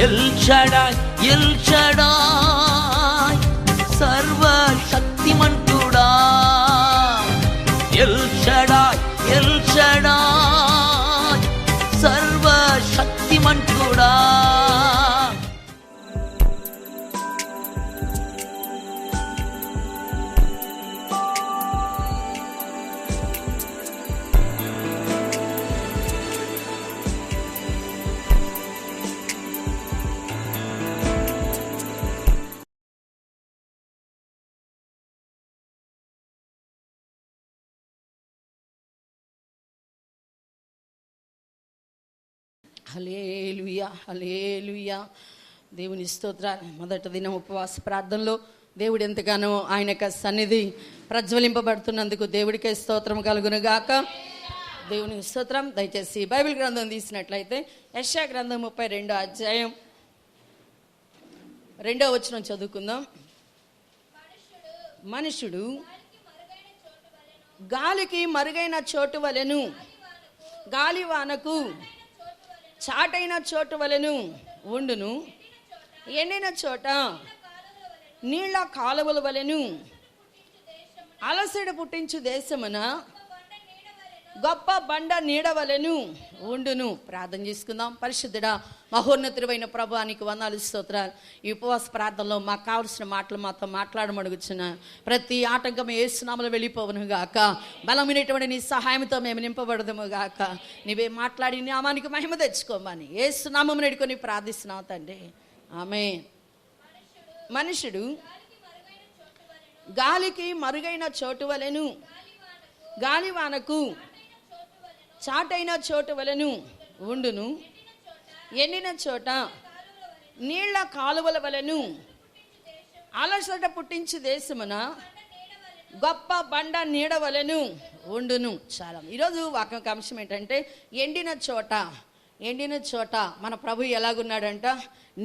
L Shaddai El Shaddai సర్వశక్తిమంతుడా, El Shaddai El Shaddai సర్వశక్తిమంతుడా. Hallelujah హల్లెలూయా. దేవుని స్తోత్రాలు. మొదటి దినం ఉపవాస ప్రార్థనలో దేవుడు ఎంతగానో ఆయన యొక్క సన్నిధి ప్రజ్వలింపబడుతున్నందుకు దేవుడికే స్తోత్రం కలుగును గాక. దేవుని స్తోత్రం. దయచేసి బైబిల్ గ్రంథం తీసినట్లయితే యెషయా గ్రంథం 32వ అధ్యాయం 2వ వచనం చదువుకుందాం. మనుషుడు గాలికి మరుగైన చోటు వలెను, గాలివానకు చాటైన చోటు వలెను ఉండును. ఎండిన చోట నీళ్ల కాలువల వలెను, అలసట పుట్టించు దేశమున గొప్ప బండ నీడ వలెను ఉండును. ప్రార్థన చేసుకుందాం. పరిశుద్ధుడా మహోన్నతుడైన ప్రభువానికి వందనాలు స్తోత్రాలు. ఈ ఉపవాస ప్రార్థనలో మాకు కావలసిన మాటలు మాతో మాట్లాడమడుగుచున్న ప్రతి ఆటంకం యేసు నామములో వెళ్ళిపోవును గాక. బలమైనటువంటి నీ సహాయంతో మేము నింపబడదుము గాక. నీవే మాట్లాడి నామానికి మహిమ తెచ్చుకోమని యేసు నామమున వేడుకొని ప్రార్థిస్తున్నాం తండ్రి, ఆమేన్. మనుషుడు గాలికి మరుగైన చోటు వలెను, గాలివానకు చాటైన చోటు వలెను ఉండును. ఎండిన చోట నీళ్ల కాలువల వలెను, అలసట పుట్టించు దేశమున గొప్ప బండ నీడ వలెను ఉండును. చాలా ఈరోజు వాక్యం అంశం ఏంటంటే ఎండిన చోట. ఎండిన చోట మన ప్రభు ఎలాగున్నాడంట?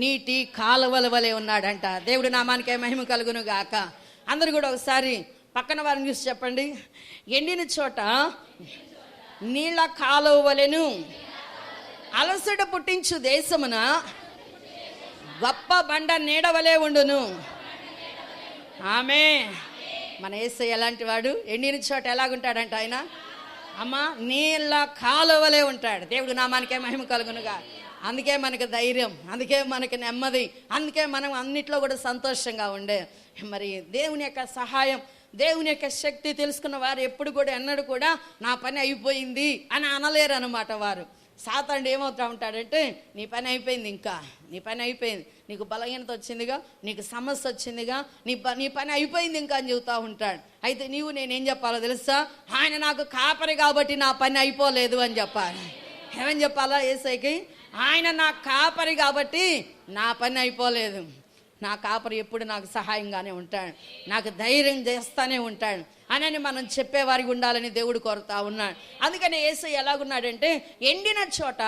నీటి కాలువల వలె ఉన్నాడంట. దేవుడి నామానికే మహిమ కలుగును గాక. అందరూ కూడా ఒకసారి పక్కన వారిని చూసి చెప్పండి, ఎండిన చోట నీళ్ల కాలువ వలెను, అలసట పుట్టించు దేశమున గొప్ప బండ నీడ వలె ఉండును. ఆమె మన యేసయ్య ఎలాంటి వాడు? ఎండిన చోట ఎలాగుంటాడంట ఆయన? అమ్మ నీళ్ళ కాలువ వలె ఉంటాడు. దేవుడు నామానికే మహిమ కలుగునుగా. అందుకే మనకు ధైర్యం, అందుకే మనకి నెమ్మది, అందుకే మనం అన్నిట్లో కూడా సంతోషంగా ఉండే. మరి దేవుని యొక్క సహాయం, దేవుని యొక్క శక్తి తెలుసుకున్న వారు ఎప్పుడు కూడా ఎన్నడూ కూడా నా పని అయిపోయింది అని అనలేరు అన్నమాట. వారు సాతానుడు ఏమవుతా ఉంటాడంటే, నీ పని అయిపోయింది, ఇంకా నీ పని అయిపోయింది, నీకు బలహీనత వచ్చిందిగా, నీకు సమస్య వచ్చిందిగా, నీ పని అయిపోయింది ఇంకా అని చెబుతూ ఉంటాడు. అయితే నేనేం చెప్పాలో తెలుసా? ఆయన నాకు కాపరి కాబట్టి నా పని అయిపోలేదు అని చెప్పాలి. ఏమని చెప్పాలా యేసయ్యకి? ఆయన నా కాపరి కాబట్టి నా పని అయిపోలేదు. నా కాపరి ఎప్పుడు నాకు సహాయంగానే ఉంటాడు, నాకు ధైర్యం చేస్తానే ఉంటాడు అని మనం చెప్పేవారికి ఉండాలని దేవుడు కోరుతా ఉన్నాడు. అందుకని యేసయ్య ఎలాగున్నాడంటే, ఎండిన చోట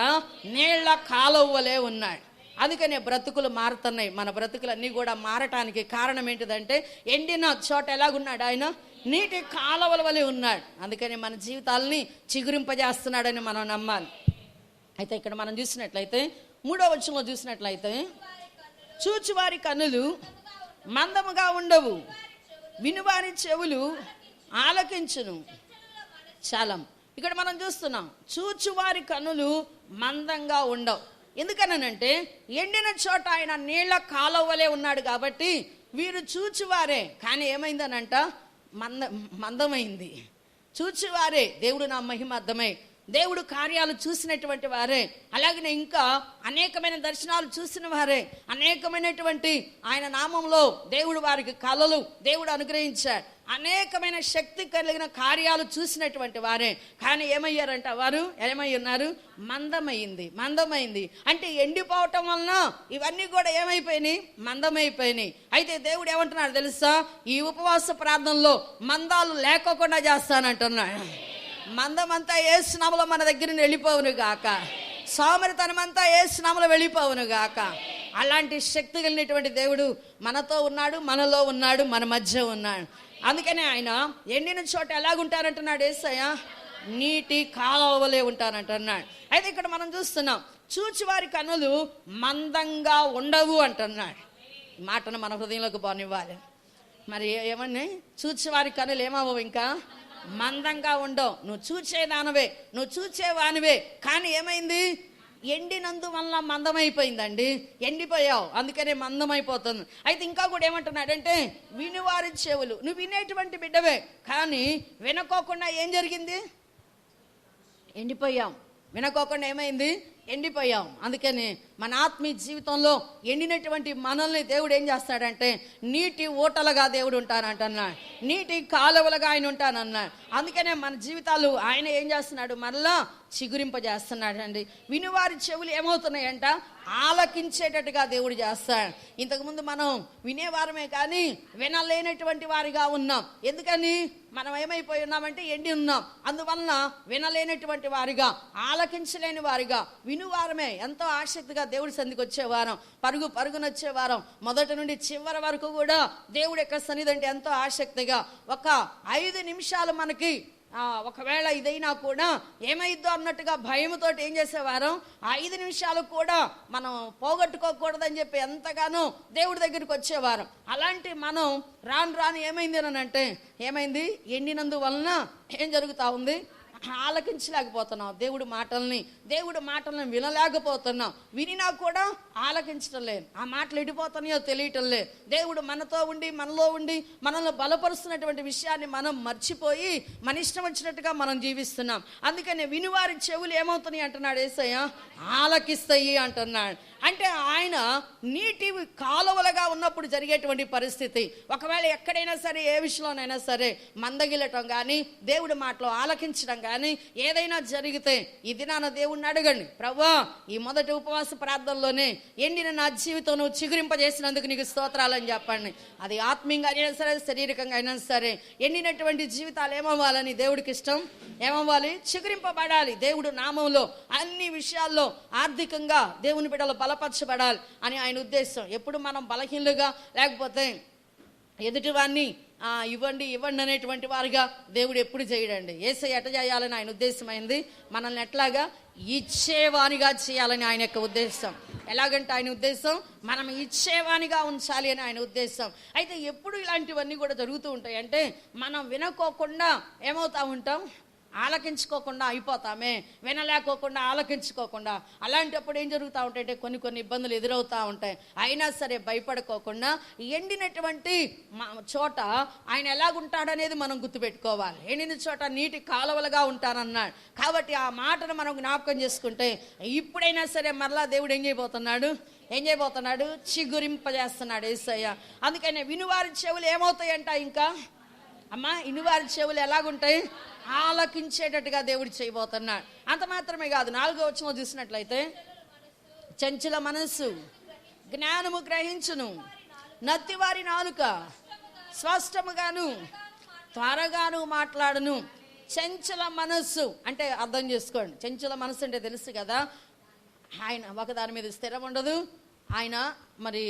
నీళ్ల కాలువ వలె ఉన్నాడు. అందుకనే బ్రతుకులు మారుతున్నాయి. మన బ్రతుకులన్నీ కూడా మారటానికి కారణం ఏంటిదంటే, ఎండిన చోట ఎలాగున్నాడు ఆయన? నీటి కాలువల వలె ఉన్నాడు. అందుకని మన జీవితాలని చిగురింపజేస్తున్నాడని మనం నమ్మాలి. అయితే ఇక్కడ మనం చూసినట్లయితే 3వ వచనంలో చూసినట్లయితే, చూచువారి కన్నులు మందముగా ఉండవు, వినువారి చెవులు ఆలకించును. చాలా ఇక్కడ మనం చూస్తున్నాం, చూచువారి కన్నులు మందంగా ఉండవు. ఎందుకనంటే ఎండిన చోట ఆయన నీళ్ల కాలువలే ఉన్నాడు కాబట్టి వీరు చూచువారే. కానీ ఏమైందనంట? మందమైంది. చూచువారే. దేవుడు నా మహిమ అర్థమై దేవుడు కార్యాలు చూసినటువంటి వారే, అలాగనే ఇంకా అనేకమైన దర్శనాలు చూసిన వారే, అనేకమైనటువంటి ఆయన నామంలో దేవుడు వారికి కళలు దేవుడు అనుగ్రహించాడు, అనేకమైన శక్తి కలిగిన కార్యాలు చూసినటువంటి వారే. కానీ ఏమయ్యారంట? వారు ఏమై ఉన్నారు? మందమైంది. అంటే ఎండిపోవటం వలన ఇవన్నీ కూడా ఏమైపోయినాయి? మందమైపోయినాయి. అయితే దేవుడు ఏమంటున్నాడు తెలుసా? ఈ ఉపవాస ప్రార్థనలో మందాలు లేకోకుండా చేస్తానంటున్నాడు. మందమంతా యేసు నామములో మన దగ్గర నుండి వెళ్ళిపోవును గాక. సోమరితనమంతా యేసు నామములో వెళ్ళిపోవును గాక. అలాంటి శక్తి కలిగినటువంటి దేవుడు మనతో ఉన్నాడు, మనలో ఉన్నాడు, మన మధ్య ఉన్నాడు. అందుకనే ఆయన ఎండిన చోట ఎలాగుంటారంటున్నాడు యేసయ్య? నీటి కాలువలే ఉంటానంటున్నాడు. అయితే ఇక్కడ మనం చూస్తున్నాం, చూచివారి కన్నులు మందంగా ఉండవు అంటున్నాడు. ఈ మాటను మన హృదయంలోకి పోనివ్వాలి. మరి ఏమన్నా చూచేవారి కనులు ఏమవ్వవు, ఇంకా మందంగా ఉండవు. నువ్వు చూచేదానవే, నువ్వు చూచేవానివే, కానీ ఏమైంది? ఎండినందు వల్ల మందమైపోయిందండి. ఎండిపోయావు, అందుకనే మందమైపోతుంది. అయితే ఇంకా కూడా ఏమంటున్నాడంటే వినివారి చెవులు, నువ్వు వినేటువంటి బిడ్డవే, కానీ వినుకోకుండా ఏం జరిగింది? ఎండిపోయాం. వినుకోకుండా ఏమైంది? ఎండిపోయాం. అందుకని మన ఆత్మీయ జీవితంలో ఎండినటువంటి మనల్ని దేవుడు ఏం చేస్తాడంటే నీటి ఊటలుగా దేవుడు ఉంటానంటున్నాడు, నీటి కాలువలుగా ఆయన ఉంటానన్నాడు. అందుకనే మన జీవితాలు ఆయన ఏం చేస్తున్నాడు? మరలా చిగురింపజేస్తున్నాడు అండి. వినివారి చెవులు ఏమవుతున్నాయంట? ఆలకించేటట్టుగా దేవుడు చేస్తాడు. ఇంతకుముందు మనం వినేవారమే కానీ వినలేనటువంటి వారిగా ఉన్నాం. ఎందుకని? మనం ఏమైపోయి ఉన్నామంటే ఎండి ఉన్నాం. అందువలన వినలేనటువంటి వారిగా, ఆలకించలేని వారిగా, వినువారమే ఎంతో ఆసక్తిగా దేవుడి సన్నిధికి వచ్చేవారం, పరుగున వచ్చేవారం. మొదటి నుండి చివరి వరకు కూడా దేవుడి యొక్క సన్నిధి అంటే ఎంతో ఆసక్తిగా. ఒక 5 నిమిషాలు మనకి ఒకవేళ ఇదైనా కూడా ఏమైద్దో అన్నట్టుగా భయముతో ఏం చేసేవారు? 5 నిమిషాలు కూడా మనం పోగొట్టుకోకూడదని చెప్పి ఎంతగానో దేవుడి దగ్గరికి వచ్చేవారు. అలాంటి మనం రాను ఏమైంది అని అంటే ఏమైంది? ఎండినందువలన ఏం జరుగుతూ ఉంది? ఆలకించలేకపోతున్నాం దేవుడి మాటల్ని వినలేకపోతున్నాం. వినినా కూడా ఆలకించడం లేదు. ఆ మాటలు ఎడిపోతున్నాయో తెలియటం లేదు. దేవుడు మనతో ఉండి, మనలో ఉండి, మనల్ని బలపరుస్తున్నటువంటి విషయాన్ని మనం మర్చిపోయి మన ఇష్టం వచ్చినట్టుగా మనం జీవిస్తున్నాం. అందుకని వినివారి చెవులు ఏమవుతున్నాయి అంటున్నాడు యేసయ్య? ఆలకిస్తాయి అంటున్నాడు. అంటే ఆయన నీటి కాలువలుగా ఉన్నప్పుడు జరిగేటువంటి పరిస్థితి, ఒకవేళ ఎక్కడైనా సరే, ఏ విషయంలోనైనా సరే మందగిలటం కానీ, దేవుడి మాటలు ఆలకించడం కానీ ఏదైనా జరిగితే ఈ దినాన దేవుడిని అడగండి, ప్రభువా ఈ మొదటి ఉపవాస ప్రార్థనలోనే ఎండిన నా జీవితం నువ్వు చిగురింపజేసినందుకు నీకు స్తోత్రాలని చెప్పండి. అది ఆత్మీయంగా అయినా సరే, శారీరకంగా అయినా సరే ఎండినటువంటి జీవితాలు ఏమవ్వాలని దేవుడికి ఇష్టం? ఏమవ్వాలి? చిగురింపబడాలి. దేవుడు నామంలో అన్ని విషయాల్లో ఆర్థికంగా దేవుని బిడ్డలు బలపరచబడాలి అని ఆయన ఉద్దేశం. ఎప్పుడు మనం బలహీనులుగా లేకపోతే ఎదుటివాన్ని ఇవ్వండి అనేటువంటి వారిగా దేవుడు ఎప్పుడు చేయడండి. యేసయ్య ఎట్ట చేయాలని ఆయన ఉద్దేశమైంది? మనల్ని ఎట్లాగా ఇచ్చేవానిగా చేయాలని ఆయన యొక్క ఉద్దేశం. ఎలాగంటే ఆయన ఉద్దేశం మనం ఇచ్చేవానిగా ఉంచాలి అని ఆయన ఉద్దేశం. అయితే ఎప్పుడు ఇలాంటివన్నీ కూడా జరుగుతూ ఉంటాయి అంటే మనం వినుకోకుండా ఏమవుతా ఉంటాం? ఆలకించుకోకుండా అయిపోతామే, వినలేకోకుండా ఆలకించుకోకుండా. అలాంటప్పుడు ఏం జరుగుతూ ఉంటాయంటే కొన్ని ఇబ్బందులు ఎదురవుతూ ఉంటాయి. అయినా సరే భయపడుకోకుండా ఎండినటువంటి చోట ఆయన ఎలాగుంటాడనేది మనం గుర్తుపెట్టుకోవాలి. ఎండిన చోట నీటి కాలువలుగా ఉంటానన్నాడు. కాబట్టి ఆ మాటను మనం జ్ఞాపకం చేసుకుంటే ఇప్పుడైనా సరే మరలా దేవుడు ఏం చేయబోతున్నాడు? చిగురింపజేస్తున్నాడు యేసయ్య. అందుకనే వినువారి చెవులు ఏమవుతాయంట? ఇంకా అమ్మా, వినువారి చెవులు ఎలాగుంటాయి? ఆలకించేటట్టుగా దేవుడు చేయబోతున్నాడు. అంత మాత్రమే కాదు, 4వ వచనంలో చూసినట్లయితే చంచల మనస్సు జ్ఞానము గ్రహించును, నత్తివారి నాలుక స్పష్టముగాను త్వరగాను మాట్లాడును. చంచల మనస్సు అంటే అర్థం చేసుకోండి. చంచల మనస్సు అంటే తెలుసు కదా, ఆయన ఒకదాని మీద స్థిరం ఉండదు. ఆయన మరి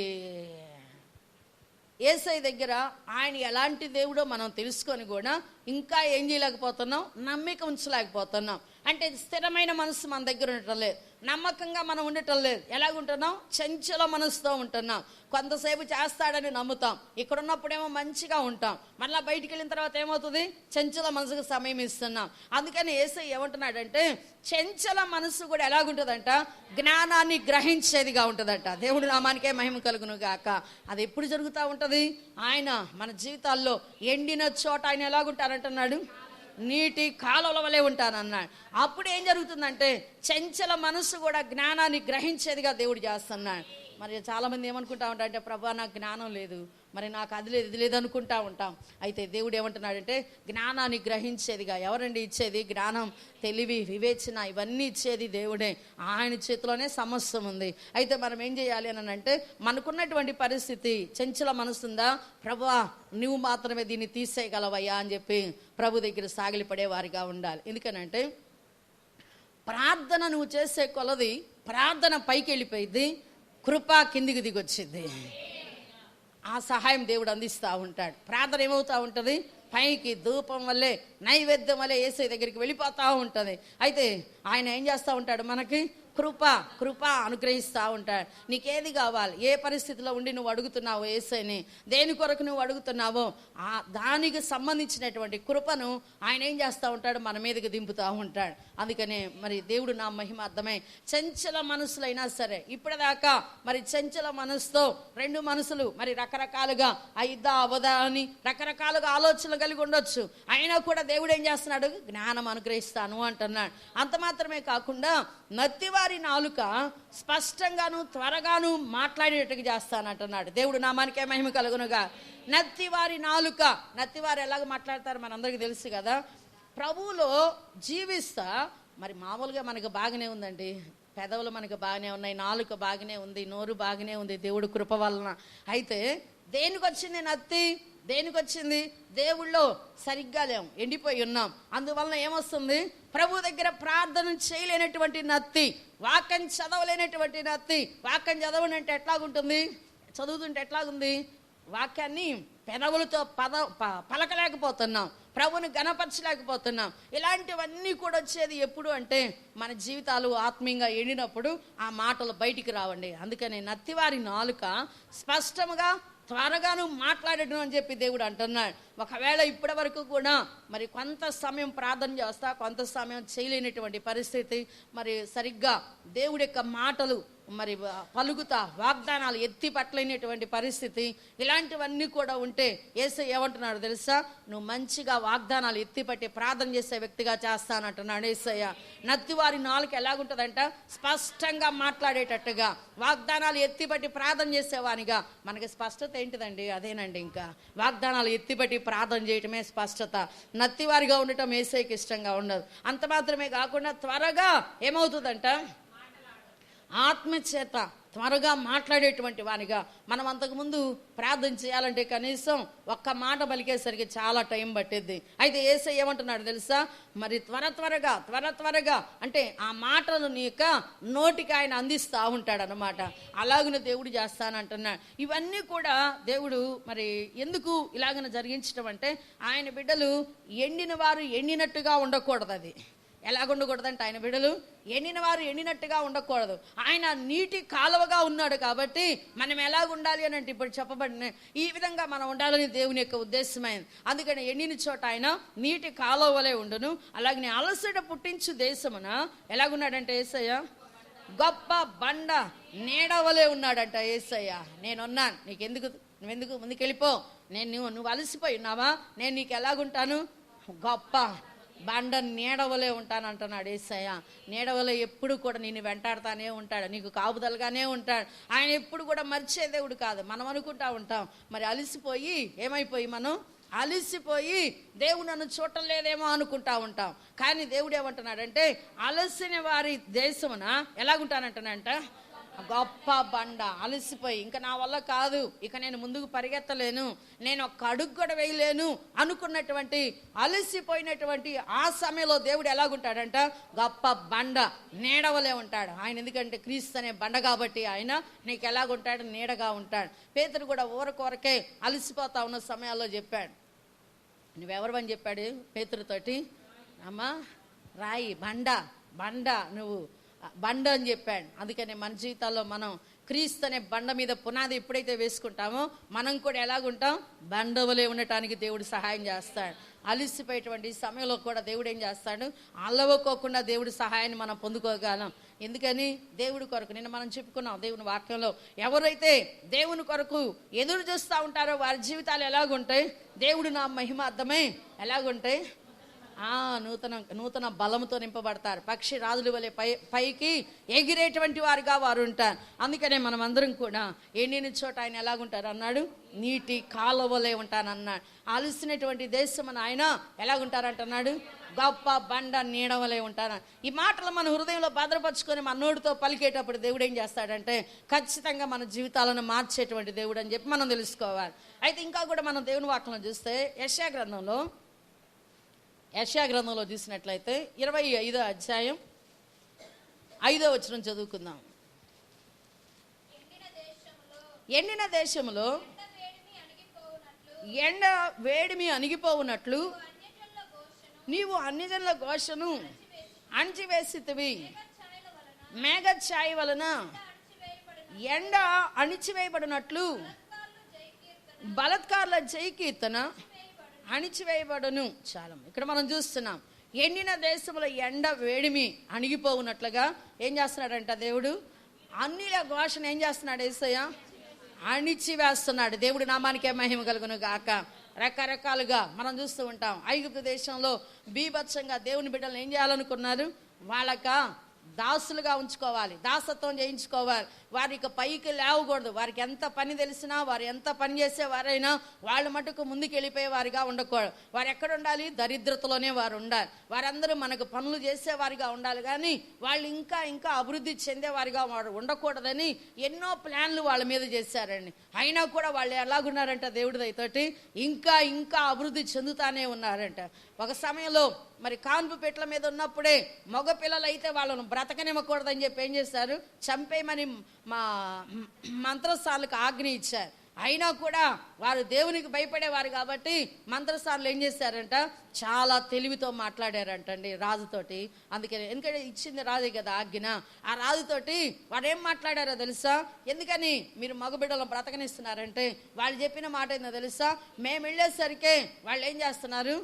యేసయ్య దగ్గర ఆయన ఎలాంటి దేవుడో మనం తెలుసుకొని కూడా ఇంకా ఏం చేయలేకపోతున్నాం? నమ్మిక ఉంచలేకపోతున్నాం. అంటే స్థిరమైన మనసు మన దగ్గర ఉండటం లేదు, నమ్మకంగా మనం ఉండటం లేదు. ఎలాగుంటున్నాం? చంచల మనసుతో ఉంటున్నాం. కొంతసేపు చేస్తాడని నమ్ముతాం, ఇక్కడ ఉన్నప్పుడేమో మంచిగా ఉంటాం, మళ్ళీ బయటికి వెళ్ళిన తర్వాత ఏమవుతుంది? చంచల మనసుకు సమయం ఇస్తున్నాం. అందుకని యేసయ్య ఏమంటున్నాడంటే చంచల మనసు కూడా ఎలాగుంటుందంట? జ్ఞానాన్ని గ్రహించేదిగా ఉంటుందంట. దేవుడి నామానికే మహిమ కలుగును గాక. అది ఎప్పుడు జరుగుతూ ఉంటుంది? ఆయన మన జీవితాల్లో ఎండిన చోట ఆయన ఎలాగుంటారంటున్నాడు? నీటి కాలువల వలె ఉంటానన్నాడు. అప్పుడు ఏం జరుగుతుందంటే చంచల మనసు కూడా జ్ఞానాన్ని గ్రహించేదిగా దేవుడు చేస్తున్నాడు. మరి చాలామంది ఏమనుకుంటా ఉంటారంటే ప్రభా నాకు జ్ఞానం లేదు, మరి నాకు అది లేదు ఇది లేదు అనుకుంటా ఉంటాం. అయితే దేవుడు ఏమంటున్నాడంటే జ్ఞానాన్ని గ్రహించేదిగా. ఎవరండి ఇచ్చేది? జ్ఞానం, తెలివి, వివేచన ఇవన్నీ ఇచ్చేది దేవుడే. ఆయన చేతిలోనే సమస్తం ఉంది. అయితే మనం ఏం చేయాలి అని అంటే మనకున్నటువంటి పరిస్థితి చంచల మనసు ఉందా, ప్రభువా నువ్వు మాత్రమే దీన్ని తీసేయగలవయ్యా అని చెప్పి ప్రభు దగ్గర సాగిలిపడే వారిగా ఉండాలి. ఎందుకనంటే ప్రార్థన నువ్వు చేసే కొలది ప్రార్థన పైకి వెళ్ళిపోయింది, కృప కిందికి దిగొచ్చింది. ఆ సహాయం దేవుడు అందిస్తూ ఉంటాడు. ప్రార్థన ఏమవుతూ ఉంటుంది? పైకి ధూపం వల్లే, నైవేద్యం వల్లే యేసయ్య దగ్గరికి వెళ్ళిపోతూ ఉంటుంది. అయితే ఆయన ఏం చేస్తూ ఉంటాడు? మనకి కృప అనుగ్రహిస్తూ ఉంటాడు. నీకేది కావాలి, ఏ పరిస్థితిలో ఉండి నువ్వు అడుగుతున్నావో యేసయ్యని, దేని కొరకు నువ్వు అడుగుతున్నావో దానికి సంబంధించినటువంటి కృపను ఆయన ఏం చేస్తూ ఉంటాడు, మన మీదకి దింపుతూ ఉంటాడు. అందుకనే మరి దేవుడు నా మహిమ అర్థమై చంచల మనసులైనా సరే, ఇప్పటిదాకా మరి చంచల మనసుతో రెండు మనసులు మరి రకరకాలుగా అయిద్దా అవదా అని రకరకాలుగా ఆలోచనలు కలిగి ఉండొచ్చు. అయినా కూడా దేవుడు ఏం చేస్తున్నాడు, జ్ఞానం అనుగ్రహిస్తాను అంటున్నాడు. అంత మాత్రమే కాకుండా నత్తివారి నాలుక స్పష్టంగాను త్వరగాను మాట్లాడేటట్టుగా చేస్తానంటున్నాడు. దేవుడు నామానికే మహిమ కలుగునుగా. నత్తివారి నాలుక, నత్తివారు ఎలాగ మాట్లాడతారు మనందరికీ తెలుసు కదా. ప్రభువులో జీవిస్తా మరి మామూలుగా మనకు బాగానే ఉందండి, పెదవులు మనకు బాగానే ఉన్నాయి, నాలుక బాగానే ఉంది, నోరు బాగానే ఉంది దేవుడు కృప వలన. అయితే దేనికి వచ్చింది నత్తి, దేనికి వచ్చింది, దేవుళ్ళో సరిగ్గా లేము, ఎండిపోయి ఉన్నాం. అందువలన ఏమొస్తుంది, ప్రభు దగ్గర ప్రార్థన చేయలేనటువంటి నత్తి, వాక్యం చదవలేనటువంటి నత్తి. వాక్యం చదవనంటే ఎట్లాగుంటుంది, చదువుతుంటే ఎట్లాగుంది, వాక్యాన్ని పెదవులతో పలకలేకపోతున్నాం, ప్రభుని గణపరచలేకపోతున్నాం. ఇలాంటివన్నీ కూడా వచ్చేది ఎప్పుడు అంటే మన జీవితాలు ఆత్మీయంగా ఎండినప్పుడు ఆ మాటలు బయటికి రావండి. అందుకని నత్తివారి నాలుక స్పష్టంగా త్వరగాను మాట్లాడడం అని చెప్పి దేవుడు అంటున్నాడు. ఒకవేళ ఇప్పటి వరకు కూడా మరి కొంత సమయం ప్రార్థన చేస్తా, కొంత సమయం చేయలేనటువంటి పరిస్థితి, మరి సరిగ్గా దేవుడి యొక్క మాటలు మరి పలుకుతా వాగ్దానాలు ఎత్తి పట్టలేనటువంటి పరిస్థితి, ఇలాంటివన్నీ కూడా ఉంటే యేసయ్య ఏమంటున్నాడు తెలుసా, నువ్వు మంచిగా వాగ్దానాలు ఎత్తిపట్టి ప్రార్థన చేసే వ్యక్తిగా చేస్తానంటున్నాడు యేసయ్య. నత్తివారి నాలుక ఎలాగుంటుందంట, స్పష్టంగా మాట్లాడేటట్టుగా, వాగ్దానాలు ఎత్తిపట్టి ప్రార్థన చేసేవానిగా. మనకి స్పష్టత ఏంటిదండి, అదేనండి, ఇంకా వాగ్దానాలు ఎత్తిపట్టి ప్రార్థన చేయటమే స్పష్టత. నత్తివారిగా ఉండటం యేసయ్యకి ఇష్టంగా ఉండదు. అంత మాత్రమే కాకుండా త్వరగా ఏమవుతుందంట, ఆత్మచేత త్వరగా మాట్లాడేటువంటి వానిగా. మనం అంతకుముందు ప్రార్థన చేయాలంటే కనీసం ఒక్క మాట పలికేసరికి చాలా టైం పట్టేది. అయితే యేసయ్య ఏమంటున్నాడు తెలుసా, మరి త్వరగా అంటే ఆ మాటలు నీ యొక్క నోటికి ఆయన అందిస్తూ ఉంటాడు అన్నమాట. అలాగనే దేవుడు చేస్తానంటున్నాడు. ఇవన్నీ కూడా దేవుడు మరి ఎందుకు ఇలాగన జరిగించడం అంటే, ఆయన బిడ్డలు ఎండిన వారు ఎండినట్టుగా ఉండకూడదు. అది ఎలాగుండకూడదంటే, ఆయన బిడ్డలు ఎండిన వారు ఎండినట్టుగా ఉండకూడదు. ఆయన నీటి కాలువగా ఉన్నాడు కాబట్టి మనం ఎలాగుండాలి అని అంటే ఇప్పుడు చెప్పబడిన ఈ విధంగా మనం ఉండాలని దేవుని యొక్క ఉద్దేశమైంది. అందుకని ఎండిన చోట ఆయన నీటి కాలువ వలె ఉండును, అలాగే అలసట పుట్టించు దేశమున ఎలాగున్నాడంటే యేసయ్య, గొప్ప బండ నీడవలే ఉన్నాడంట యేసయ్య. నేనున్నాను, నువ్వెందుకు ముందుకెళ్ళిపో, నువ్వు అలసిపోయి ఉన్నావా, నేను నీకు ఎలాగుంటాను, గొప్ప బండ నీడవలే ఉంటానంటున్నాడు యేసయ్య. నీడవలే ఎప్పుడు కూడా నిన్ను వెంటాడుతానే ఉంటాడు, నీకు కాపుదలుగానే ఉంటాడు. ఆయన ఎప్పుడు కూడా మర్చే దేవుడు కాదు. మనం అనుకుంటా ఉంటాం మరి అలసిపోయి ఏమైపోయి, మనం అలసిపోయి దేవుడు నన్ను చూడటం లేదేమో అనుకుంటా ఉంటాం. కానీ దేవుడు ఏమంటున్నాడంటే, అలసిన వారి దేశమున ఎలాగుంటానంటున్నాడంట, గొప్ప బండ. అలసిపోయి ఇంకా నా వల్ల కాదు, ఇక నేను ముందుకు పరిగెత్తలేను, నేను ఒక్క అడుగు కూడా వేయలేను అనుకున్నటువంటి అలసిపోయినటువంటి ఆ సమయంలో దేవుడు ఎలాగుంటాడంట, గొప్ప బండ నీడవలే ఉంటాడు ఆయన. ఎందుకంటే క్రీస్తు అనే బండ కాబట్టి ఆయన నీకు ఎలాగుంటాడు, నీడగా ఉంటాడు. పేతురు కూడా ఊరకొరకే అలసిపోతా ఉన్న సమయాల్లో చెప్పాడు, నువ్వెవరు అని చెప్పాడు పేతురుతోటి, అమ్మా రాయి బండ నువ్వు బండ అని చెప్పాడు. అందుకని మన జీవితాల్లో మనం క్రీస్తు అనే బండ మీద పునాది ఎప్పుడైతే వేసుకుంటామో మనం కూడా ఎలాగుంటాం, బండవలే ఉండటానికి దేవుడు సహాయం చేస్తాడు. అలిసిపోయేటువంటి సమయంలో కూడా దేవుడు ఏం చేస్తాడు, అలవకోకుండా దేవుడి సహాయాన్ని మనం పొందుకోగలం. ఎందుకని దేవుడి కొరకు నిన్న మనం చెప్పుకున్నాం దేవుని వాక్యంలో, ఎవరైతే దేవుని కొరకు ఎదురు చూస్తూ ఉంటారో వారి జీవితాలు ఎలాగుంటాయి, దేవుడు నా మహిమ అర్థమై ఎలాగుంటాయి, నూతన బలముతో నింపబడతారు. పక్షి రాజుల వలె పైకి ఎగిరేటువంటి వారుగా వారు ఉంటారు. అందుకనే మనం అందరం కూడా ఎండిన చోట ఆయన ఎలాగుంటారు అన్నాడు, నీటి కాలువలే ఉంటానన్నాడు. అలసినటువంటి దేశం అని ఆయన ఎలాగుంటారంటున్నాడు, గొప్ప బండ నీడవలే ఉంటాను. ఈ మాటలు మన హృదయంలో భద్రపరుచుకొని మన నోటితో పలికేటప్పుడు దేవుడు ఏం చేస్తాడంటే ఖచ్చితంగా మన జీవితాలను మార్చేటువంటి దేవుడు అని చెప్పి మనం తెలుసుకోవాలి. అయితే ఇంకా కూడా మనం దేవుని వాక్యంలో చూస్తే యెషయా గ్రంథంలో చూసినట్లయితే 25వ అధ్యాయం 5వ వచనం చదువుకుందాం. ఎండిన దేశములో ఎండ వేడిమి అణిగిపోవునట్లు నీవు అన్యజనుల ఘోషను అణిచివేసితివి, మేఘఛాయ వలన ఎండ అణిచివేయబడినట్లు బలత్కారుల జయ కీర్తన అణిచివేయబడును. చాలా ఇక్కడ మనం చూస్తున్నాం, ఎండిన దేశంలో ఎండ వేడిమి అణిగిపోవునట్లుగా ఏం చేస్తున్నాడంట దేవుడు? అన్నిల ఘోషణ ఏం చేస్తున్నాడు? యేసయ్య అణిచివేస్తున్నాడు. దేవుడి నామానికే మహిమ కలుగును గాక. రకరకాలుగా మనం చూస్తూ ఉంటాం. ఐగుప్తు దేశంలో బీభత్సంగా దేవుని బిడ్డలు ఏం చేయాలనుకున్నారు? వాళ్ళక దాసులుగా ఉంచుకోవాలి, దాసత్వం చేయించుకోవాలి, వారికి పైకి లేవకూడదు. వారికి ఎంత పని తెలిసినా, వారు ఎంత పని చేసేవారైనా వాళ్ళు మటుకు ముందుకు వెళ్ళిపోయే వారిగా ఉండకూడదు. వారు ఎక్కడ ఉండాలి? దరిద్రతలోనే వారు ఉండాలి. వారందరూ మనకు పనులు చేసేవారిగా ఉండాలి, కానీ వాళ్ళు ఇంకా ఇంకా అభివృద్ధి చెందేవారిగా వారు ఉండకూడదని ఎన్నో ప్లాన్లు వాళ్ళ మీద చేశారండి. అయినా కూడా వాళ్ళు ఎలాగున్నారంట? దేవుడి దయతోటి ఇంకా ఇంకా అభివృద్ధి చెందుతానే ఉన్నారంట. ఒక సమయంలో మరి కాన్పు పెట్ల మీద ఉన్నప్పుడే మగ పిల్లలు అయితే వాళ్ళను బ్రతకనివ్వకూడదని చెప్పి ఏం చేశారు? చంపేయమని మంత్రస్థానాలకు ఆజ్ఞ ఇచ్చారు. అయినా కూడా వారు దేవునికి భయపడేవారు కాబట్టి మంత్రస్థానాలు ఏం చేశారంట? చాలా తెలివితో మాట్లాడారంటండి రాజుతోటి. అందుకని ఎందుకంటే ఇచ్చింది రాజే కదా ఆజ్ఞ. ఆ రాజుతోటి వారు ఏం మాట్లాడారో తెలుసా? ఎందుకని మీరు మగబిడ్డలను బ్రతకనిస్తున్నారంటే వాళ్ళు చెప్పిన మాట ఏందో తెలుసా? మేము వెళ్ళేసరికి వాళ్ళు ఏం చేస్తున్నారు?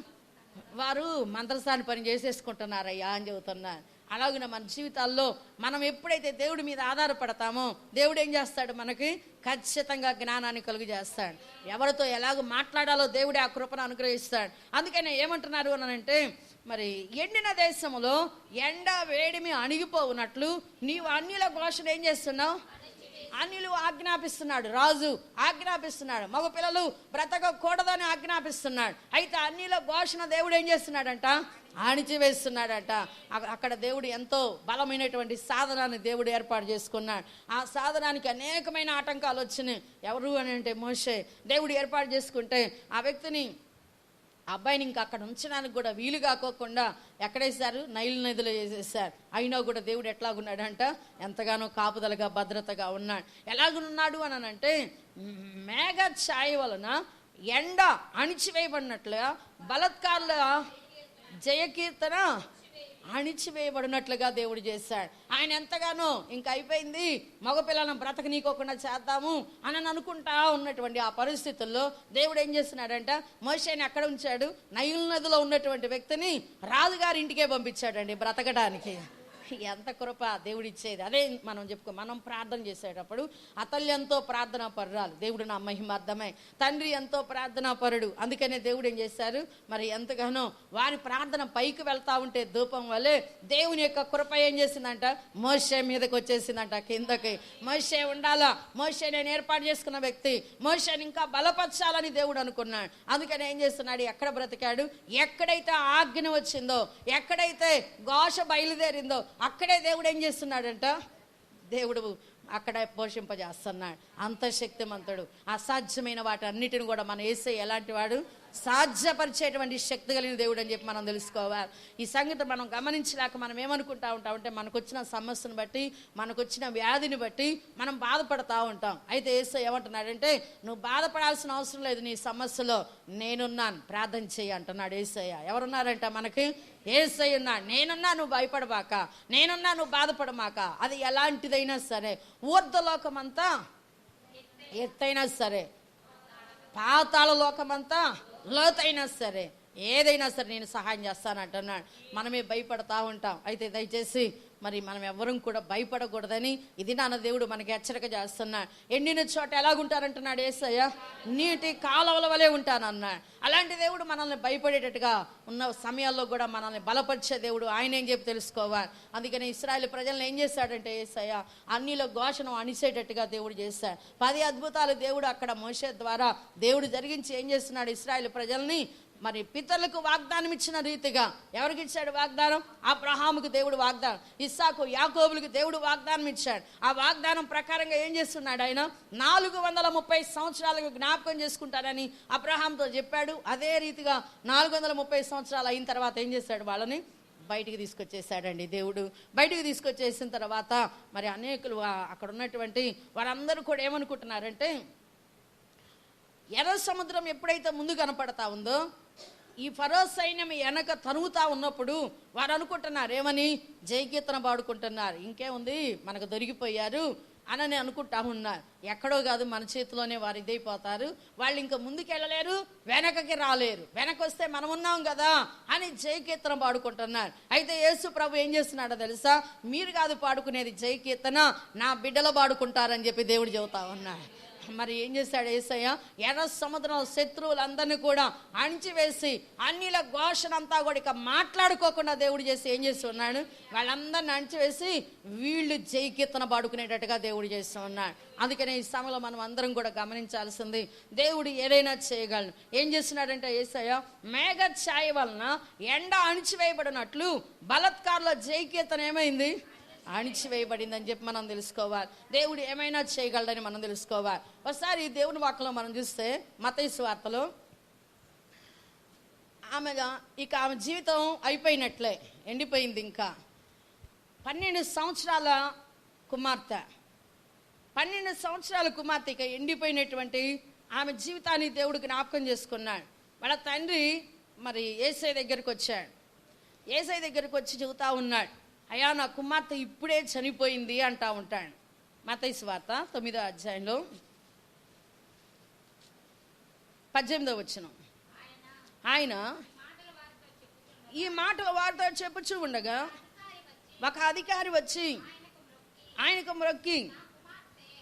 వారు మంత్రస్థాని పని చేసేసుకుంటున్నారయ్యా అని చెబుతున్నారు. అలాగే మన జీవితాల్లో మనం ఎప్పుడైతే దేవుడి మీద ఆధారపడతామో దేవుడు ఏం చేస్తాడు? మనకి ఖచ్చితంగా జ్ఞానాన్ని కలుగు చేస్తాడు. ఎవరితో ఎలాగో మాట్లాడాలో దేవుడే ఆ కృపను అనుగ్రహిస్తాడు. అందుకని ఏమంటున్నారు అని అంటే, మరి ఎండిన దేశంలో ఎండ వేడిమి అణిగిపోవునట్లు నీవు అన్యుల ఘోషణ ఏం చేస్తున్నావు? అన్యులు ఆజ్ఞాపిస్తున్నాడు, రాజు ఆజ్ఞాపిస్తున్నాడు, మగ పిల్లలు బ్రతకకూడదని ఆజ్ఞాపిస్తున్నాడు. అయితే అన్యుల ఘోషణ దేవుడు ఏం చేస్తున్నాడంట? అణిచివేస్తున్నాడట. అక్కడ దేవుడు ఎంతో బలమైనటువంటి సాధనాన్ని దేవుడు ఏర్పాటు చేసుకున్నాడు. ఆ సాధనానికి అనేకమైన ఆటంకాలు వచ్చినాయి. ఎవరు అని అంటే మోషే. దేవుడు ఏర్పాటు చేసుకుంటే ఆ వ్యక్తిని, అబ్బాయిని ఇంకా అక్కడ ఉంచడానికి కూడా వీలు కాకోకుండా ఎక్కడేశారు? నైల్ నదిలో వేసేసారు. అయినా కూడా దేవుడు ఎట్లాగున్నాడంట? ఎంతగానో కాపుదలగా భద్రతగా ఉన్నాడు. ఎలాగున్నాడు అని అంటే, మేఘ ఛాయ వలన ఎండ అణిచివేయబడినట్లుగా బలత్కారుల జయకీర్తన అణిచివేయబడినట్లుగా దేవుడు చేశాడు. ఆయన ఎంతగానో ఇంకా అయిపోయింది, మగపిల్లలను బ్రతకనీకోకుండా చేద్దాము అని అనుకుంటా ఉన్నటువంటి ఆ పరిస్థితుల్లో దేవుడు ఏం చేస్తున్నాడంట? మోషేని అక్కడ ఉంచాడు. నైల్ నదిలో ఉన్నటువంటి వ్యక్తిని రాజుగారి ఇంటికే పంపించాడండి బ్రతకడానికి. ఎంత కృప దేవుడు ఇచ్చేది. అదే మనం మనం ప్రార్థన చేసేటప్పుడు అతల్య ఎంతో ప్రార్థనా పరురాలు, దేవుడు నా మహిమార్థమై. తండ్రి ఎంతో ప్రార్థనా పరుడు. అందుకనే దేవుడు ఏం చేశారు? మరి ఎంతగానో వారి ప్రార్థన పైకి వెళ్తా ఉంటే ధూపం వల్లే దేవుని యొక్క కృప ఏం చేసిందంట? మోషే మీదకి వచ్చేసిందంట కిందకి. మోషే ఉండాలా, మోషే నేను ఏర్పాటు చేసుకున్న వ్యక్తి, మోషేని ఇంకా బలపరచాలని దేవుడు అనుకున్నాడు. అందుకని ఏం చేస్తున్నాడు? ఎక్కడ బ్రతికాడు? ఎక్కడైతే ఆజ్ఞ వచ్చిందో, ఎక్కడైతే ఘోష బయలుదేరిందో అక్కడే దేవుడు ఏం చేస్తున్నాడంట? దేవుడు అక్కడ పోషింపజేస్తున్నాడు. అంత శక్తిమంతుడు. అసాధ్యమైన వాటి అన్నిటిని కూడా మన యేసయ్య ఎలాంటి వాడు? సాధ్యపరిచేటువంటి శక్తి కలిగిన దేవుడు అని చెప్పి మనం తెలుసుకోవాలి. ఈ సంగతి మనం గమనించలేక మనం ఏమనుకుంటా ఉంటామంటే, మనకు వచ్చిన సమస్యను బట్టి, మనకు వచ్చిన వ్యాధిని బట్టి మనం బాధపడతా ఉంటాం. అయితే యేసయ్య ఏమంటున్నాడంటే, నువ్వు బాధపడాల్సిన అవసరం లేదు, నీ సమస్యలో నేనున్నాను, ప్రార్థన చేయి అంటున్నాడు యేసయ్య. ఎవరున్నారంట మనకి? యేసయ్య ఉన్నాడు. నేనున్నా, నువ్వు భయపడమాక, నేనున్నా, నువ్వు బాధపడమాక. అది ఎలాంటిదైనా సరే, ఊర్ధ్వలోకమంతా ఎత్తైనా సరే, పాతాళ లోకమంతా లోతైనా సరే, ఏదైనా సరే నేను సహాయం చేస్తానంటున్నాడు. మనమే భయపడతా ఉంటాం. అయితే దయచేసి మరి మనం ఎవరం కూడా భయపడకూడదని ఇది నాన్న దేవుడు మనకి హెచ్చరిక చేస్తున్నాడు. ఎండిన చోట ఎలాగుంటారంటున్నాడు యేసయ్య? నీటి కాలువల వలె ఉంటానన్నాడు. అలాంటి దేవుడు మనల్ని భయపడేటట్టుగా ఉన్న సమయాల్లో కూడా మనల్ని బలపరిచే దేవుడు ఆయన ఏం చెప్పి తెలుసుకోవాలి. అందుకని ఇశ్రాయేలు ప్రజలను ఏం చేశాడంటే యేసయ్య అన్నిలో ఘోషను అణిసేటట్టుగా దేవుడు చేశాడు. 10 అద్భుతాలు దేవుడు అక్కడ మోషే ద్వారా దేవుడు జరిగించి ఏం చేస్తున్నాడు? ఇశ్రాయేలు ప్రజల్ని మరి పితరులకు వాగ్దానం ఇచ్చిన రీతిగా ఎవరికి ఇచ్చాడు వాగ్దానం? అబ్రహాముకు దేవుడు వాగ్దానం, ఇస్సాకు యాకోబులకు దేవుడు వాగ్దానం ఇచ్చాడు. ఆ వాగ్దానం ప్రకారంగా ఏం చేస్తున్నాడు? ఆయన 430 సంవత్సరాలకు జ్ఞాపకం చేసుకుంటారని అబ్రహాంతో చెప్పాడు. అదే రీతిగా 430 సంవత్సరాలు అయిన తర్వాత ఏం చేశాడు? వాళ్ళని బయటికి తీసుకొచ్చేసాడండి దేవుడు. బయటికి తీసుకొచ్చేసిన తర్వాత మరి అనేకులు అక్కడ ఉన్నటువంటి వారందరూ కూడా ఏమనుకుంటున్నారంటే, ఎర్ర సముద్రం ఎప్పుడైతే ముందు కనపడతా ఉందో ఈ ఫరో సైన్యం వెనక తరుగుతా ఉన్నప్పుడు వారు అనుకుంటున్నారు ఏమని, జయకీర్తన పాడుకుంటున్నారు, ఇంకేముంది మనకు దొరికిపోయారు అని అనుకుంటా ఉన్నారు. ఎక్కడో కాదు, మన చేతిలోనే వారు ఇదైపోతారు, వాళ్ళు ఇంకా ముందుకెళ్ళలేరు, వెనకకి రాలేరు, వెనక వస్తే మనం ఉన్నాం కదా అని జయకీర్తన పాడుకుంటున్నారు. అయితే యేసు ప్రభు ఏం చేస్తున్నాడో తెలుసా, మీరు కాదు పాడుకునేది జయకీర్తన, నా బిడ్డలు పాడుకుంటారని చెప్పి దేవుడు చెబుతా ఉన్నాడు. మరి ఏం చేశాడు యేసయ్య, ఎర్ర సముద్రం శత్రువులందరినీ కూడా అణిచివేసి అన్నిల ఘోషణంతా కూడా ఇక మాట్లాడుకోకుండా దేవుడు చేసి ఏం చేసి ఉన్నాడు, వాళ్ళందరిని అణిచివేసి వీళ్ళు జయకీర్తన పాడుకునేటట్టుగా దేవుడు చేస్తూ ఉన్నాడు. అందుకనే ఈ సమయంలో మనం అందరం కూడా గమనించాల్సింది, దేవుడు ఏదైనా చేయగలను. ఏం చేస్తున్నాడంటే యేసయ్య, మేఘ ఛాయ వలన ఎండ అణిచివేయబడినట్లు బలత్కారుల జయకీర్తన ఏమైంది, అణిచివేయబడింది అని చెప్పి మనం తెలుసుకోవాలి. దేవుడు ఏమైనా చేయగలడని మనం తెలుసుకోవాలి. ఒకసారి దేవుని వాక్యంలో మనం చూస్తే మత్తయి సువార్తలో ఆమె జీవితం అయిపోయినట్లే, ఎండిపోయింది. ఇంకా 12 సంవత్సరాల కుమార్తె, 12 సంవత్సరాల కుమార్తె ఇక ఎండిపోయినటువంటి ఆమె జీవితాన్ని దేవుడు జ్ఞాపకం చేసుకున్నాడు. వాళ్ళ తండ్రి మరి యేసయ్య దగ్గరికి వచ్చాడు. యేసయ్య దగ్గరికి వచ్చి చెబుతా ఉన్నాడు, అయ్యా నా కుమార్తె ఇప్పుడే చనిపోయింది అంటా ఉంటాడు. మత్తయి సువార్త 9వ అధ్యాయంలో 18వ వచనం. ఆయన ఈ మాటలు వారితో చెప్పుచూ ఉండగా ఒక అధికారి వచ్చి ఆయనకు మొక్కి,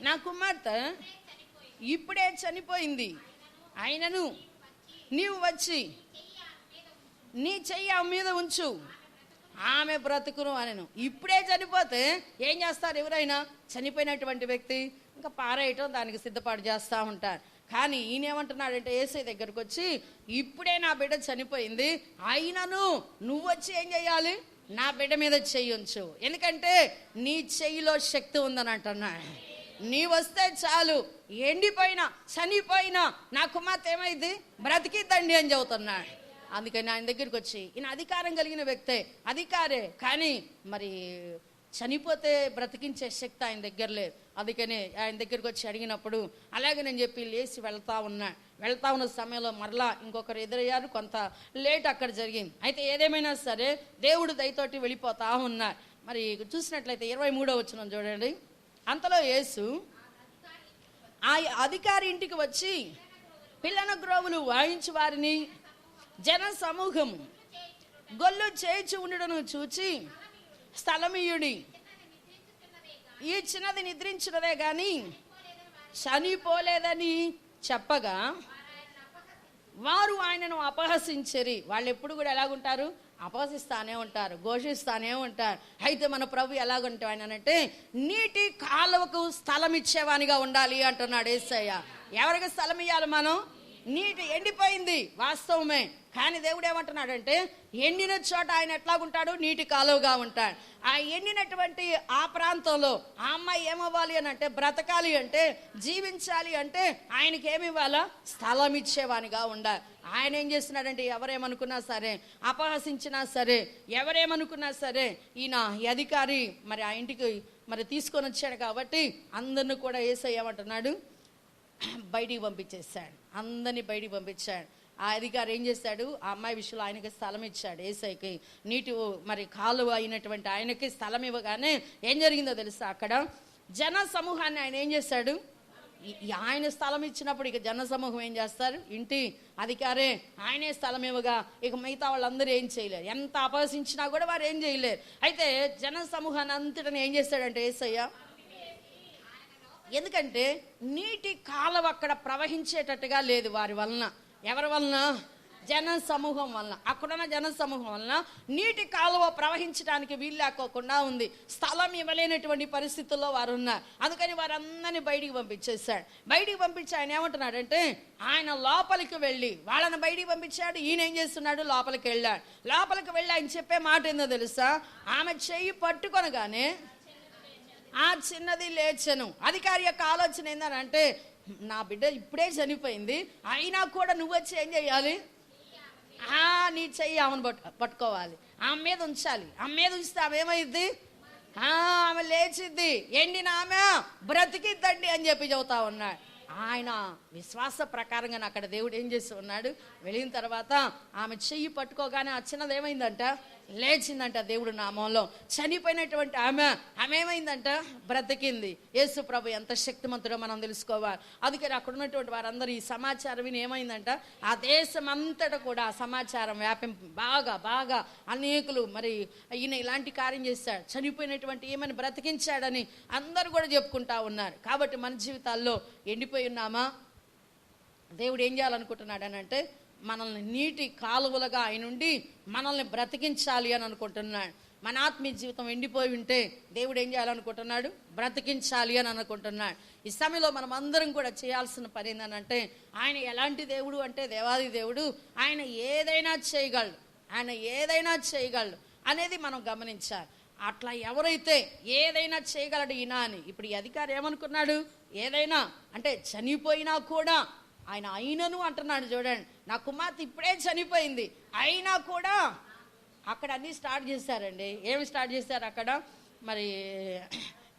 నా కుమార్తె ఇప్పుడే చనిపోయింది, ఆయనను నీవు వచ్చి నీ చెయ్యి ఆమె మీద ఉంచు, ఆమె బ్రతుకును అనను. ఇప్పుడే చనిపోతే ఏం చేస్తారు, ఎవరైనా చనిపోయినటువంటి వ్యక్తి ఇంకా పారేయటం, దానికి సిద్ధపాటు చేస్తూ ఉంటారు. కానీ ఈయన ఏమంటున్నాడంటే యేసయ్య దగ్గరకు వచ్చి, ఇప్పుడే నా బిడ్డ చనిపోయింది, అయినను నువ్వు వచ్చి ఏం చేయాలి, నా బిడ్డ మీద చెయ్యి ఉంచు, ఎందుకంటే నీ చెయ్యిలో శక్తి ఉందని అంటున్నాడు. నీ వస్తే చాలు, ఎండిపోయినా చనిపోయినా నా కుమార్తె ఏమైంది, బ్రతికిద్దండి అని చెబుతున్నాడు. అందుకని ఆయన దగ్గరికి వచ్చి, ఈయన అధికారం కలిగిన వ్యక్తే, అధికారే, కానీ మరి చనిపోతే బ్రతికించే శక్తి ఆయన దగ్గర లేదు. అందుకని ఆయన దగ్గరికి వచ్చి అడిగినప్పుడు అలాగే నేను చెప్పి లేచి వెళ్తా ఉన్న సమయంలో మరలా ఇంకొకరు ఎదురయ్యారు, కొంత లేట్ అక్కడ జరిగింది. అయితే ఏదేమైనా సరే దేవుడు దయతోటి వెళ్ళిపోతా ఉన్నారు. మరి చూసినట్లయితే 23వ వచనం చూడండి. అంతలో యేసు ఆ అధికారి ఇంటికి వచ్చి పిల్లన గ్రోవులు వాయించి వారిని జన సమూహము గొల్లు చేర్చి ఉండడం చూచి, స్థలమీయుడి, ఈ చిన్నది నిద్రించినదే గాని చనిపోలేదని చెప్పగా వారు ఆయనను అపహసించరి. వాళ్ళు ఎప్పుడు కూడా ఎలాగుంటారు, అపహసిస్తానే ఉంటారు, ఘోషిస్తానే ఉంటారు. అయితే మన ప్రభు ఎలాగుంటాడు ఆయన అంటే, నీటి కాలువకు స్థలం ఇచ్చేవానిగా ఉండాలి అంటున్నాడు యేసయ్య. ఎవరికి స్థలం ఇవ్వాలి మనం, నీటి ఎండిపోయింది వాస్తవమే, కానీ దేవుడు ఏమంటున్నాడంటే ఎండిన చోట ఆయన ఎట్లాగుంటాడు, నీటి కాలువగా ఉంటాడు. ఆ ఎండినటువంటి ఆ ప్రాంతంలో ఆ అమ్మాయి ఏమవ్వాలి అని అంటే, బ్రతకాలి అంటే, జీవించాలి అంటే ఆయనకి ఏమి ఇవ్వాలా, స్థలం ఇచ్చేవానిగా ఉండాలి. ఆయన ఏం చేస్తున్నాడంటే ఎవరేమనుకున్నా సరే, అపహసించినా సరే, ఎవరేమనుకున్నా సరే, ఈయన ఈ అధికారి మరి ఆ ఇంటికి మరి తీసుకొని వచ్చాడు కాబట్టి అందరిని కూడా యేసయ్య ఏమంటున్నాడు, బయటికి పంపించేశాడు. అందరినీ బయటికి పంపించాడు. ఆ అధికారి ఏం చేశాడు, ఆ అమ్మాయి విషయంలో ఆయనకి స్థలం ఇచ్చాడు. యేసయ్యకి నీటి మరి కాలువ అయినటువంటి ఆయనకి స్థలం ఇవ్వగానే ఏం జరిగిందో తెలుసా, అక్కడ జన సమూహాన్ని ఆయన ఏం చేశాడు, ఆయన స్థలం ఇచ్చినప్పుడు ఇక జన సమూహం ఏం చేస్తారు, ఇంటి అధికారే ఆయనే స్థలం ఇవ్వగా ఇక మిగతా వాళ్ళందరూ ఏం చేయలేరు, ఎంత అపహసించినా కూడా వారు ఏం చేయలేరు. అయితే జన సమూహాన్ని అంతటిని ఏం చేశాడంటే యేసయ్య, ఎందుకంటే నీటి కాలువ అక్కడ ప్రవహించేటట్టుగా లేదు వారి వలన. ఎవరి వలన, జన సమూహం వలన. అక్కడున్న జన సమూహం వలన నీటి కాలువ ప్రవహించడానికి వీలు లేకోకుండా ఉంది. స్థలం ఇవ్వలేనటువంటి పరిస్థితుల్లో వారు ఉన్నారు. అందుకని వారందరినీ బయటికి పంపించేశాడు. బయటికి పంపించి ఆయన ఏమంటున్నాడంటే, ఆయన లోపలికి వెళ్ళి వాళ్ళని బయటికి పంపించాడు. ఈయన ఏం చేస్తున్నాడు, లోపలికి వెళ్ళాడు. లోపలికి వెళ్ళి ఆయన చెప్పే మాట ఏందో తెలుసా, ఆమె చెయ్యి పట్టుకొనగానే ఆ చిన్నది లేచెను. అధికారి యొక్క ఆలోచన ఏంటంటే, నా బిడ్డ ఇప్పుడే చనిపోయింది, అయినా కూడా నువ్వు వచ్చి ఏం చేయాలి, నీ చెయ్యి ఆమెను పట్టుకోవాలి, ఆమె మీద ఉంచాలి. ఆమె మీద ఉంచితే ఆమె ఏమైద్ది, ఆమె లేచిద్ది, ఎండిన ఆమె బ్రతికిద్దండి అని చెప్పి చెబుతా ఉన్నాడు. ఆయన విశ్వాస ప్రకారంగా అక్కడ దేవుడు ఏం చేసి ఉన్నాడు. వెళ్ళిన తర్వాత ఆమె చెయ్యి పట్టుకోగానే ఆ చిన్నది ఏమైందంట, లేచిందంట దేవుడు నామంలో. చనిపోయినటువంటి ఆమె ఏమైందంట, బ్రతికింది. యేసు ప్రభు ఎంత శక్తిమంతుడో మనం తెలుసుకోవాలి. అందుకని అక్కడ ఉన్నటువంటి వారందరూ ఈ సమాచారం విని ఏమైందంట, ఆ దేశం అంతటా కూడా ఆ సమాచారం బాగా బాగా అనేకులు మరి ఈయన ఇలాంటి కార్యం చేశాడు, చనిపోయినటువంటి ఏమని బ్రతికించాడని అందరూ కూడా చెప్పుకుంటా ఉన్నారు. కాబట్టి మన జీవితాల్లో ఎండిపోయి ఉన్నామా, దేవుడు ఏం చేయాలనుకుంటున్నాడు అని అంటే మనల్ని నీటి కాలువలుగా ఆయన ఉండి మనల్ని బ్రతికించాలి అని అనుకుంటున్నాడు. మన ఆత్మీయ జీవితం ఎండిపోయి ఉంటే దేవుడు ఏం చేయాలనుకుంటున్నాడు, బ్రతికించాలి అని అనుకుంటున్నాడు. ఈ సమయంలో మనం అందరం కూడా చేయాల్సిన పని ఏంటంటే, ఆయన ఎలాంటి దేవుడు అంటే దేవాది దేవుడు, ఆయన ఏదైనా చేయగలడు, ఆయన ఏదైనా చేయగలడు అనేది మనం గమనించాలి. అట్లా ఎవరైతే ఏదైనా చేయగలడు ఈయన అని, ఇప్పుడు ఈ అధికారి ఏమనుకున్నాడు, ఏదైనా అంటే చనిపోయినా కూడా ఆయన అయినను అంటున్నాడు. చూడండి, నా కుమార్తె ఇప్పుడే చనిపోయింది అయినా కూడా అక్కడ అన్నీ స్టార్ట్ చేశారండి. ఏమి స్టార్ట్ చేశారు అక్కడ, మరి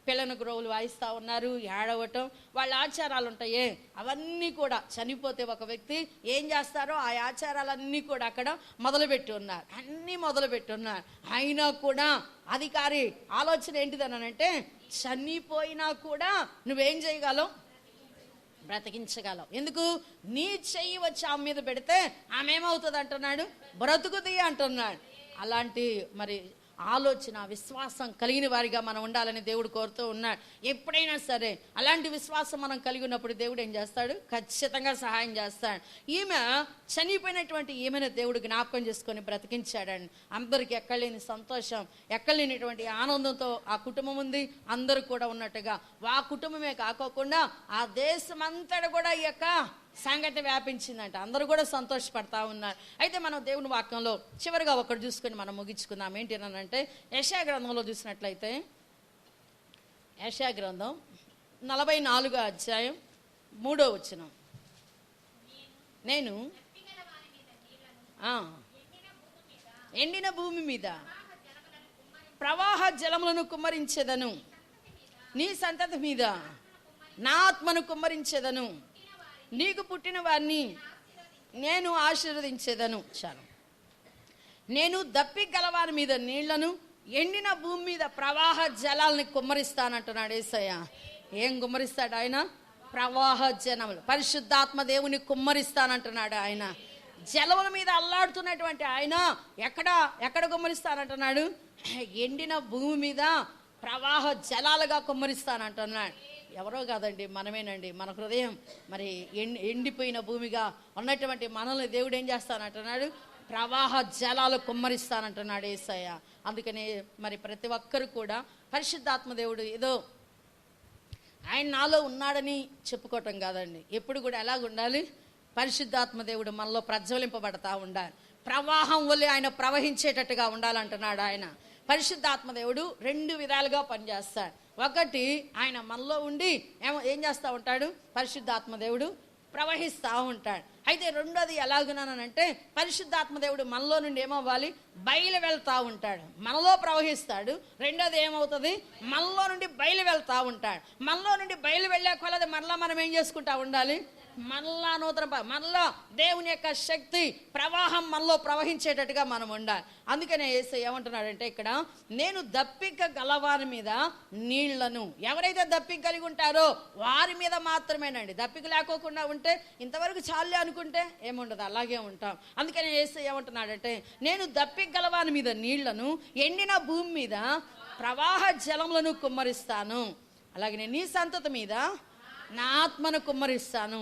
పిల్లను గ్రోవులు వాయిస్తూ ఉన్నారు, ఏడవటం, వాళ్ళ ఆచారాలు ఉంటాయే అవన్నీ కూడా. చనిపోతే ఒక వ్యక్తి ఏం చేస్తారో ఆ ఆచారాలన్నీ కూడా అక్కడ మొదలుపెట్టి ఉన్నారు, అన్నీ మొదలుపెట్టి ఉన్నారు. అయినా కూడా అధికారి ఆలోచన ఏంటిదనంటే, చనిపోయినా కూడా నువ్వేం చేయగలవు, బ్రతికించగలవు. ఎందుకు, నీ చెయ్యి వచ్చి ఆమె మీద పెడితే ఆమె ఏమవుతుంది అంటున్నాడు, బ్రతుకుది అంటున్నాడు. అలాంటి మరి ఆలోచన విశ్వాసం కలిగిన వారిగా మనం ఉండాలని దేవుడు కోరుతూ ఉన్నాడు. ఎప్పుడైనా సరే అలాంటి విశ్వాసం మనం కలిగి ఉన్నప్పుడు దేవుడు ఏం చేస్తాడు, ఖచ్చితంగా సహాయం చేస్తాడు. ఈమె చనిపోయినటువంటి ఈమెను దేవుడు జ్ఞాపకం చేసుకొని బ్రతికించాడండి. అందరికి ఎక్కడలేని సంతోషం, ఎక్కడలేనిటువంటి ఆనందంతో ఆ కుటుంబం ఉంది. అందరూ కూడా ఉన్నట్టుగా ఆ కుటుంబమే కాకోకుండా ఆ దేశం అంతటా కూడా ఈ యొక్క సంగతి వ్యాపించిందంట. అందరూ కూడా సంతోషపడతా ఉన్నారు. అయితే మనం దేవుని వాక్యంలో చివరిగా ఒకటి చూసుకొని మనం ముగించుకుందాం. ఏంటంటే యెషయా గ్రంథంలో చూసినట్లయితే, యెషయా గ్రంథం 44వ అధ్యాయం 3వ వచనం, నేను ఎండిన భూమి మీద ప్రవాహ జలములను కుమ్మరించెదను, నీ సంతతి మీద నా ఆత్మను కుమ్మరించెదను, నీకు పుట్టిన వారిని నేను ఆశీర్వదించేదను. చాలు, నేను దప్పి గలవారి మీద నీళ్లను, ఎండిన భూమి మీద ప్రవాహ జలాలని కుమ్మరిస్తానంటున్నాడు యేసయ్య. ఏం కుమ్మరిస్తాడు ఆయన, ప్రవాహ జలములు, పరిశుద్ధాత్మ దేవుని కుమ్మరిస్తానంటున్నాడు ఆయన. జలముల మీద అల్లాడుతున్నటువంటి ఆయన ఎక్కడ కుమ్మరిస్తానంటున్నాడు, ఎండిన భూమి మీద ప్రవాహ జలాలుగా కుమ్మరిస్తానంటున్నాడు. ఎవరో కాదండి, మనమేనండి. మన హృదయం మరి ఎండిపోయిన భూమిగా ఉన్నటువంటి మనల్ని దేవుడు ఏం చేస్తానంటున్నాడు, ప్రవాహ జలాలు కుమ్మరిస్తానంటున్నాడు యేసయ్య. అందుకని మరి ప్రతి ఒక్కరు కూడా పరిశుద్ధాత్మ దేవుడు ఏదో ఆయన నాలో ఉన్నాడని చెప్పుకోవటం కాదండి. ఎప్పుడు కూడా ఎలాగ ఉండాలి, పరిశుద్ధాత్మ దేవుడు మనలో ప్రజ్వలింపబడతా ఉండాలి, ప్రవాహం వల్లే ఆయన ప్రవహించేటట్టుగా ఉండాలంటున్నాడు ఆయన. పరిశుద్ధాత్మ దేవుడు 2 విధాలుగా పనిచేస్తాడు. ఒకటి, ఆయన మనలో ఉండి ఏం చేస్తూ ఉంటాడు, పరిశుద్ధాత్మ దేవుడు ప్రవహిస్తూ ఉంటాడు. అయితే రెండోది ఎలాగున్నానంటే, పరిశుద్ధాత్మ దేవుడు మనలో నుండి ఏమవ్వాలి, బయలు వెళ్తూ ఉంటాడు, మనలో ప్రవహిస్తాడు. రెండోది ఏమవుతుంది, మనలో నుండి బయలు వెళ్తూ ఉంటాడు. మనలో నుండి బయలు వెళ్ళే కొలది మనలో మనం ఏం చేసుకుంటా ఉండాలి, మనలా మనలో దేవుని యొక్క శక్తి ప్రవాహం మనలో ప్రవహించేటట్టుగా మనం ఉండాలి. అందుకనే యేసయ్య ఏమంటున్నాడంటే ఇక్కడ, నేను దప్పిక గలవారి మీద నీళ్లను, ఎవరైతే దప్పిక కలిగి ఉంటారో వారి మీద మాత్రమేనండి. దప్పిక లేకోకుండా ఉంటే ఇంతవరకు చాలే అనుకుంటే ఏముండదు, అలాగే ఉంటాం. అందుకనే యేసయ్య ఏమంటున్నాడంటే, నేను దప్పిక గలవారి మీద నీళ్లను, ఎండిన భూమి మీద ప్రవాహ జలములను కుమ్మరిస్తాను, అలాగే నేను నీ సంతతి మీద నా ఆత్మను కుమ్మరిస్తాను,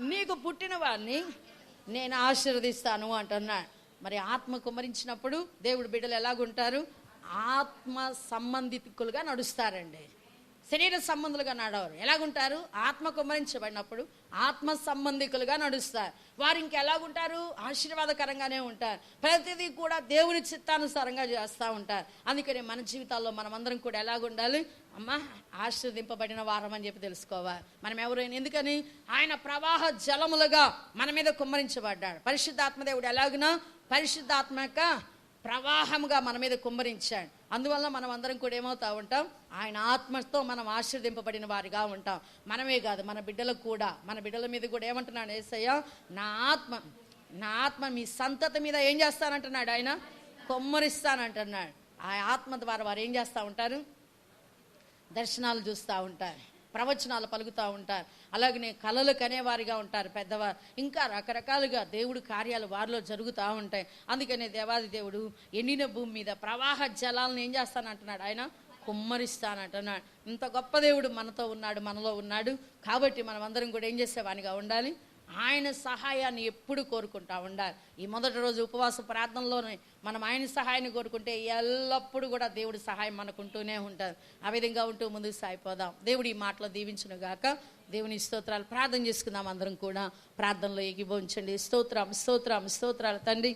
నీకు పుట్టిన వారిని నేను ఆశీర్వదిస్తాను అంటున్నాడు. మరి ఆత్మ కుమ్మరించినప్పుడు దేవుడు బిడ్డలు ఎలాగుంటారు, ఆత్మ సంబంధికులుగా నడుస్తారండి, శరీర సంబంధులుగా నడవరు. ఎలాగుంటారు, ఆత్మ కుమ్మరించబడినప్పుడు ఆత్మ సంబంధికులుగా నడుస్తారు. వారు ఇంకెలాగుంటారు, ఆశీర్వాదకరంగానే ఉంటారు. ప్రతిదీ కూడా దేవుని చిత్తానుసారంగా చేస్తూ ఉంటారు. అందుకని మన జీవితాల్లో మనం అందరం కూడా ఎలాగుండాలి, అమ్మా ఆశీర్వదింపబడిన వారం అని చెప్పి తెలుసుకోవాలి. మనం ఎవరైనా, ఎందుకని ఆయన ప్రవాహ జలములుగా మన మీద కుమ్మరించబడ్డాడు. పరిశుద్ధాత్మ దేవుడు ఎలాగునా పరిశుద్ధాత్మ యొక్క ప్రవాహంగా మన మీద కుమ్మరించాడు. అందువల్ల మనం అందరం కూడా ఏమవుతా ఉంటాం, ఆయన ఆత్మతో మనం ఆశీర్దింపబడిన వారిగా ఉంటాం. మనమే కాదు, మన బిడ్డలకు కూడా, మన బిడ్డల మీద కూడా ఏమంటున్నాడు యేసయ్య, నా ఆత్మ మీ సంతతి మీద ఏం చేస్తానంటున్నాడు ఆయన, కుమ్మరిస్తానంటున్నాడు. ఆ ఆత్మ ద్వారా వారు ఏం చేస్తూ ఉంటారు, దర్శనాలు చూస్తూ ఉంటారు, ప్రవచనాలు పలుకుతూ ఉంటారు, అలాగనే కలలు కనేవారిగా ఉంటారు పెద్దవారు. ఇంకా రకరకాలుగా దేవుడు కార్యాలు వారిలో జరుగుతూ ఉంటాయి. అందుకనే దేవాది దేవుడు ఎండిన భూమి మీద ప్రవాహ జలాలను ఏం చేస్తానంటున్నాడు, ఆయన కుమ్మరిస్తానంటున్నాడు. ఇంత గొప్ప దేవుడు మనతో ఉన్నాడు, మనలో ఉన్నాడు. కాబట్టి మనం అందరం కూడా ఏం చేసేవానిగా ఉండాలి, ఆయన సహాయాన్ని ఎప్పుడు కోరుకుంటా ఉండాలి. ఈ మొదటి రోజు ఉపవాస ప్రార్థనలోనే మనం ఆయన సహాయాన్ని కోరుకుంటే ఎల్లప్పుడూ కూడా దేవుడి సహాయం మనకుంటూనే ఉంటుంది. ఆ విధంగా ఉంటూ ముందుకు సాగిపోదాం. దేవుడు ఈ మాటలు దీవించును గాక. దేవుని స్తోత్రాలు. ప్రార్థన చేసుకుందాం. అందరం కూడా ప్రార్థనలో ఏకీభవించండి. స్తోత్రాలు తండ్రి,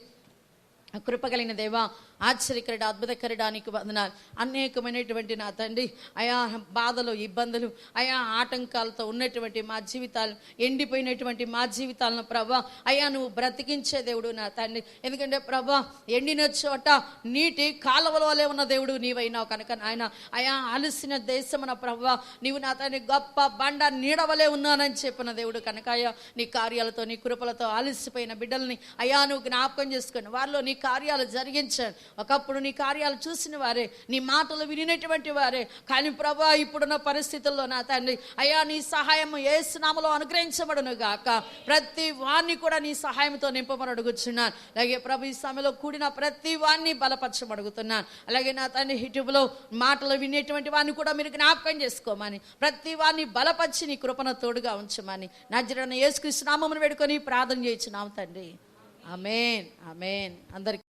కృపగలిగిన దేవా, ఆశ్చర్యకరుడు, అద్భుతకరుడా, నీకు వందనాలు. అనేకమైనటువంటి నా తండ్రి అయా బాధలు, ఇబ్బందులు, అయా ఆటంకాలతో ఉన్నటువంటి మా జీవితాలు, ఎండిపోయినటువంటి మా జీవితాలను ప్రభా అయా నువ్వు బ్రతికించే దేవుడు నా తండ్రి. ఎందుకంటే ప్రభా ఎండిన చోట నీటి కాలువల వలె ఉన్న దేవుడు నీవైనావు కనుక నాయన అయా అలసిన దేశమున ప్రభా నీవు నా తండ్రి గొప్ప బండ నీడవలే ఉన్నానని చెప్పిన దేవుడు కనుక అయా నీ కార్యాలతో, నీ కృపలతో అలసిపోయిన బిడ్డల్ని అయా నువ్వు జ్ఞాపకం చేసుకొని వారిలో నీ కార్యాలు జరిగించాడు. ఒకప్పుడు నీ కార్యాలు చూసిన వారే, నీ మాటలు వినినటువంటి వారే, కానీ ప్రభా ఇప్పుడున్న పరిస్థితుల్లో నా తండ్రి అయ్యా నీ సహాయం యేసు నామములో అనుగ్రహించబడును గాక. ప్రతి వారిని కూడా నీ సహాయంతో నింపమని అడుగుతున్నాను. అలాగే ప్రభు ఈ సమయంలో కూడిన ప్రతి వారిని బలపరచమడుగుతున్నాను. అలాగే నా తండ్రి యూట్యూబ్లో మాటలు వినేటువంటి వారిని కూడా మీరు జ్ఞాపకం చేసుకోమని, ప్రతి వారిని బలపరిచి నీ కృపను తోడుగా ఉంచమని నజరేయుడైన యేసుక్రీస్తు నామమున వేడుకొని ప్రార్థన చేయించున్నాము తండ్రి. ఆమేన్. అందరికీ